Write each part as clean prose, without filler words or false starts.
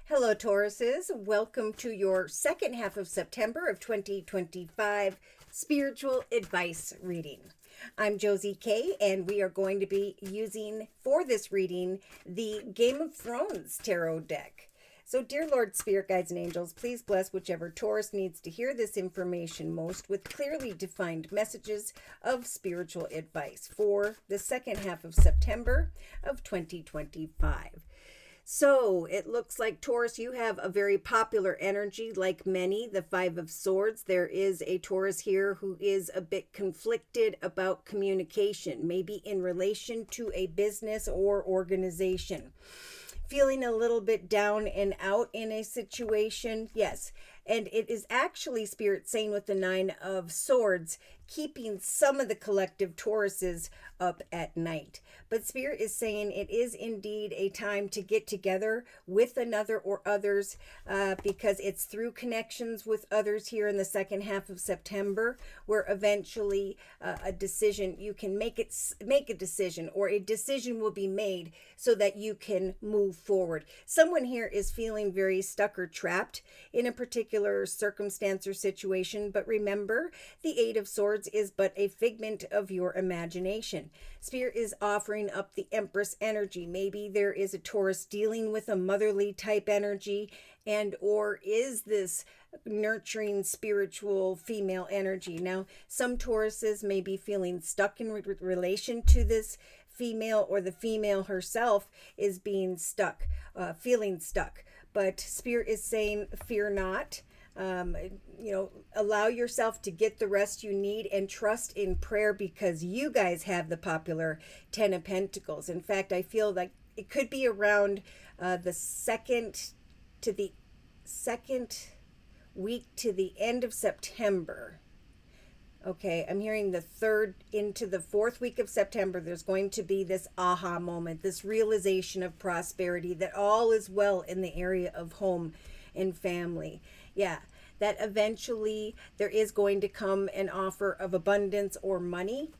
Hello, Tauruses. Welcome to your second half of September of 2025 spiritual advice reading. I'm Josie K, and we are going to be using for this reading the Game of Thrones tarot deck. So, dear Lord, Spirit Guides, and Angels, please bless whichever Taurus needs to hear this information most with clearly defined messages of spiritual advice for the second half of September of 2025. So it looks like, Taurus, you have a very popular energy, like many, the Five of Swords. There is a Taurus here who is a bit conflicted about communication, maybe in relation to a business or organization. Feeling a little bit down and out in a situation, yes. And it is actually Spirit saying with the Nine of Swords, keeping some of the collective Tauruses up at night. But Spirit is saying it is indeed a time to get together with another or others, because it's through connections with others here in the second half of September where eventually a decision, you can make a decision, or a decision will be made so that you can move forward. Someone here is feeling very stuck or trapped in a particular circumstance or situation, but remember, the Eight of Swords is but a figment of your imagination. Spirit is offering up the Empress energy. Maybe there is a Taurus dealing with a motherly type energy, and or is this nurturing spiritual female energy. Now, some Tauruses may be feeling stuck in relation to this female, or the female herself is being stuck, feeling stuck. But Spirit is saying, fear not. Allow yourself to get the rest you need and trust in prayer, because you guys have the popular Ten of Pentacles. In fact, I feel like it could be around the second week to the end of September. Okay, I'm hearing the third into the fourth week of September, there's going to be this aha moment, this realization of prosperity, that all is well in the area of home and family. Yeah, that eventually there is going to come an offer of abundance or money.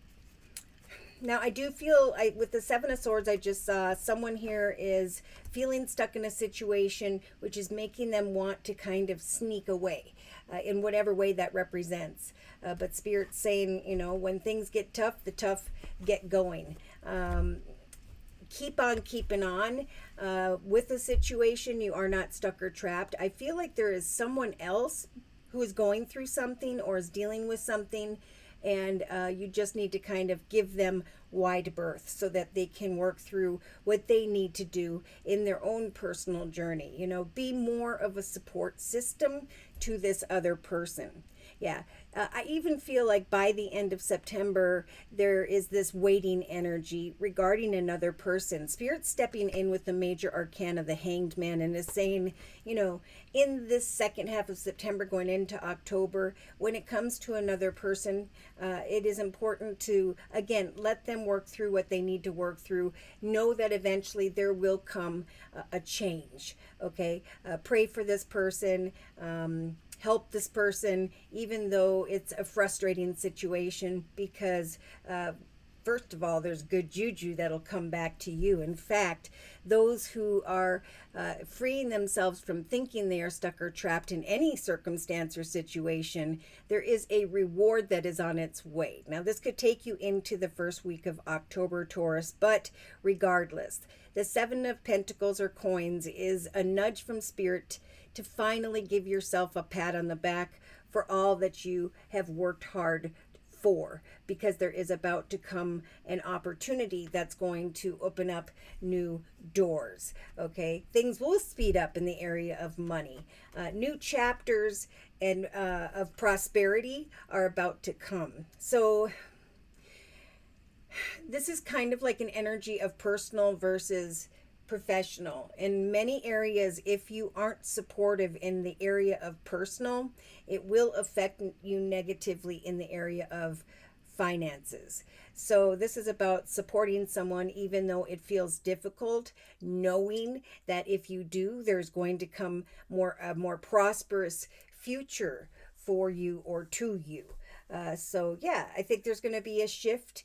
Now, I do feel, with the Seven of Swords, I just saw someone here is feeling stuck in a situation which is making them want to kind of sneak away in whatever way that represents. But Spirit's saying, when things get tough, the tough get going. Keep on keeping on with the situation. You are not stuck or trapped. I feel like there is someone else who is going through something or is dealing with something, and you just need to kind of give them wide berth so that they can work through what they need to do in their own personal journey. Be more of a support system to this other person. Yeah, I even feel like by the end of September, there is this waiting energy regarding another person. Spirit stepping in with the major arcana, the Hanged Man, and is saying, in this second half of September going into October, when it comes to another person, it is important to, again, let them work through what they need to work through. Know that eventually there will come a change, okay? Pray for this person. Help this person, even though it's a frustrating situation, because first of all, there's good juju that'll come back to you. In fact, those who are freeing themselves from thinking they are stuck or trapped in any circumstance or situation, there is a reward that is on its way. Now, this could take you into the first week of October, Taurus, but regardless, the Seven of Pentacles or coins is a nudge from Spirit to finally give yourself a pat on the back for all that you have worked hard for, because there is about to come an opportunity that's going to open up new doors. Okay, things will speed up in the area of money. New chapters and of prosperity are about to come. So this is kind of like an energy of personal versus professional. In many areas, if you aren't supportive in the area of personal, it will affect you negatively in the area of finances. So this is about supporting someone even though it feels difficult, knowing that if you do, there's going to come a more prosperous future for you or to you. So yeah, I think there's going to be a shift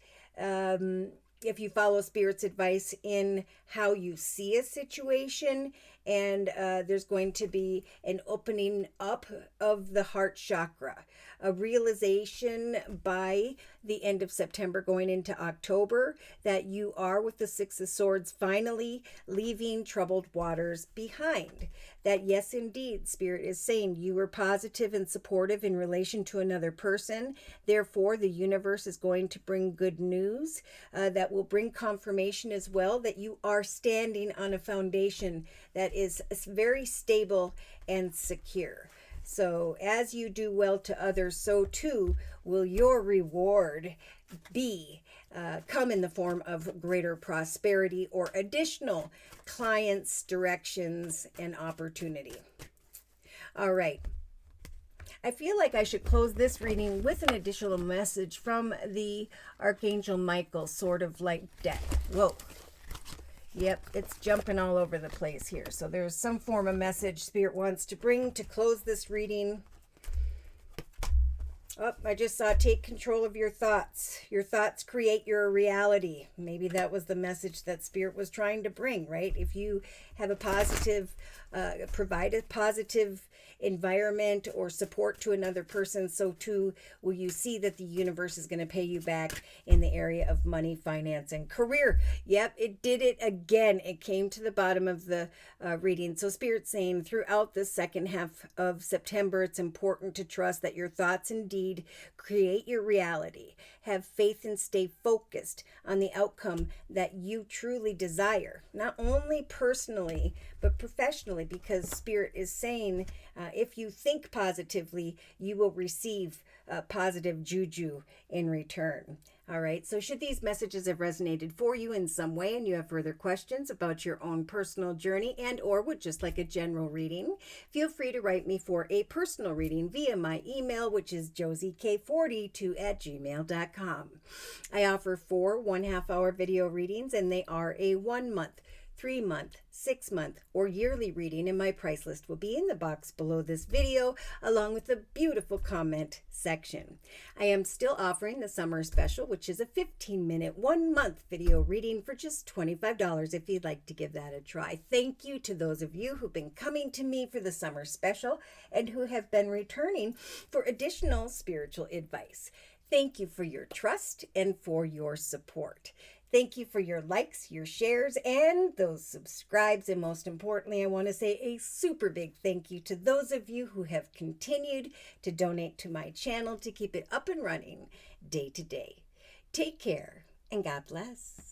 if you follow Spirit's advice in how you see a situation and there's going to be an opening up of the heart chakra, a realization by the end of September going into October that you are, with the Six of Swords, finally leaving troubled waters behind. That yes, indeed, Spirit is saying you were positive and supportive in relation to another person. Therefore, the universe is going to bring good news that will bring confirmation as well that you are standing on a foundation that is very stable and secure. So as you do well to others, so too will your reward be come in the form of greater prosperity or additional clients, directions, and opportunity. All right. I feel like I should close this reading with an additional message from the Archangel Michael Sword of Light deck. Whoa. Yep, it's jumping all over the place here. So there's some form of message Spirit wants to bring to close this reading. Oh, I just saw take control of your thoughts. Your thoughts create your reality. Maybe that was the message that Spirit was trying to bring, right? If you have a positive, provide a positive environment or support to another person, so too will you see that the universe is going to pay you back in the area of money, finance, and career. Yep, it did it again. It came to the bottom of the reading. So Spirit's saying throughout the second half of September, it's important to trust that your thoughts indeed create your reality. Have faith and stay focused on the outcome that you truly desire, not only personally, but professionally, because Spirit is saying if you think positively, you will receive positive juju in return. All right, so should these messages have resonated for you in some way and you have further questions about your own personal journey and or would just like a general reading, feel free to write me for a personal reading via my email, which is JosieK42@gmail.com. I offer 4 1/2-hour video readings, and they are a 1 month, 3 month, 6 month, or yearly reading, and my price list will be in the box below this video, along with a beautiful comment section. I am still offering the summer special, which is a 15-minute, 1-month video reading for just $25 if you'd like to give that a try. Thank you to those of you who've been coming to me for the summer special and who have been returning for additional spiritual advice. Thank you for your trust and for your support. Thank you for your likes, your shares, and those subscribes. And most importantly, I want to say a super big thank you to those of you who have continued to donate to my channel to keep it up and running day to day. Take care and God bless.